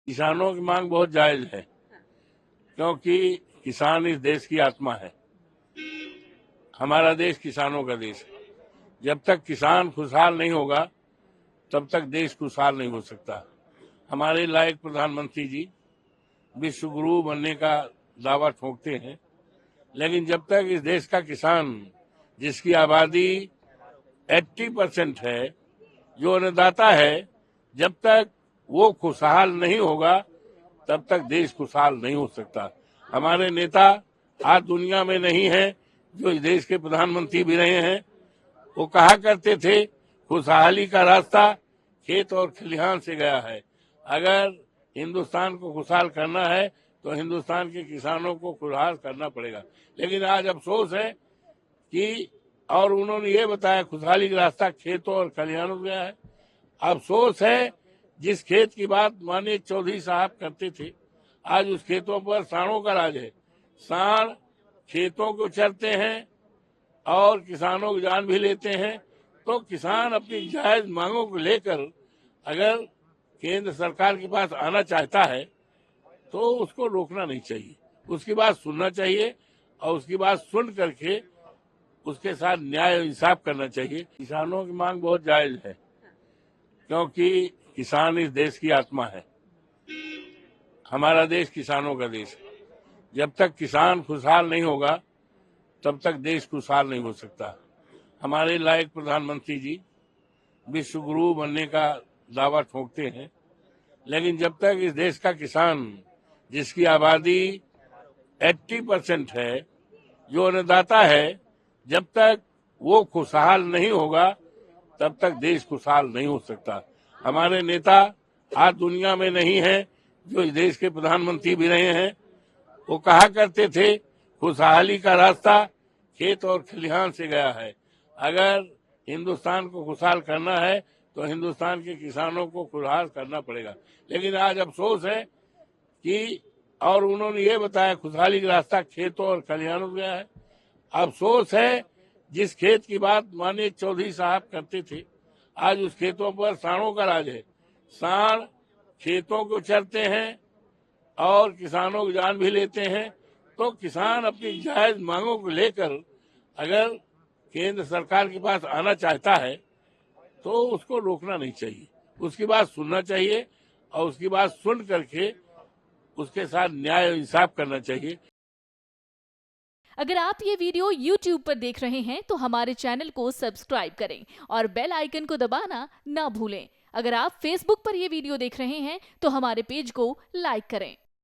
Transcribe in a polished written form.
किसानों की मांग बहुत जायज है, क्योंकि किसान इस देश की आत्मा है। हमारा देश किसानों का देश है। जब तक किसान खुशहाल नहीं होगा, तब तक देश खुशहाल नहीं हो सकता। हमारे लायक प्रधानमंत्री जी विश्व गुरु बनने का दावा ठोकते हैं, लेकिन जब तक इस देश का किसान, जिसकी आबादी 80% है, जो अन्नदाता है, जब तक वो खुशहाल नहीं होगा, तब तक देश खुशहाल नहीं हो सकता। हमारे नेता आज दुनिया में नहीं है, जो इस देश के प्रधानमंत्री भी रहे हैं। वो कहा करते थे, खुशहाली का रास्ता खेत और खलिहान से गया है। अगर हिंदुस्तान को खुशहाल करना है, तो हिंदुस्तान के किसानों को खुशहाल करना पड़ेगा। लेकिन आज अफसोस है कि, और उन्होंने ये बताया, खुशहाली का रास्ता खेतों और खलिहानों से गया है। अफसोस है, जिस खेत की बात माननीय चौधरी साहब करते थे, आज उस खेतों पर सांडों का राज है। सांड खेतों को चरते हैं और किसानों की जान भी लेते हैं। तो किसान अपनी जायज मांगों को लेकर अगर केंद्र सरकार के पास आना चाहता है, तो उसको रोकना नहीं चाहिए, उसकी बात सुनना चाहिए और उसकी बात सुन करके उसके साथ न्याय और इंसाफ करना चाहिए। किसानों की मांग बहुत जायज है, क्योंकि किसान इस देश की आत्मा है। हमारा देश किसानों का देश है। जब तक किसान खुशहाल नहीं होगा, तब तक देश खुशहाल नहीं हो सकता। हमारे लायक प्रधानमंत्री जी विश्व गुरु बनने का दावा ठोकते हैं, लेकिन जब तक इस देश का किसान, जिसकी आबादी 80% है, जो अन्नदाता है, जब तक वो खुशहाल नहीं होगा, तब तक देश खुशहाल नहीं हो सकता। हमारे नेता आज दुनिया में नहीं है, जो इस देश के प्रधानमंत्री भी रहे हैं। वो कहा करते थे, खुशहाली का रास्ता खेत और खलिहान से गया है। अगर हिंदुस्तान को खुशहाल करना है, तो हिंदुस्तान के किसानों को खुशहाल करना पड़ेगा। लेकिन आज अफसोस है कि, और उन्होंने ये बताया, खुशहाली का रास्ता खेतों और खलिहानों से गया है। अफसोस है, जिस खेत की बात माननीय चौधरी साहब करते थे, आज उस खेतों पर सांडों का राज है। सांड खेतों को चरते हैं और किसानों की जान भी लेते हैं। तो किसान अपनी जायज मांगों को लेकर अगर केंद्र सरकार के पास आना चाहता है, तो उसको रोकना नहीं चाहिए, उसकी बात सुनना चाहिए और उसकी बात सुन करके उसके साथ न्याय और इंसाफ करना चाहिए। अगर आप ये वीडियो YouTube पर देख रहे हैं, तो हमारे चैनल को सब्सक्राइब करें और बेल आइकन को दबाना ना भूलें। अगर आप Facebook पर ये वीडियो देख रहे हैं, तो हमारे पेज को लाइक करें।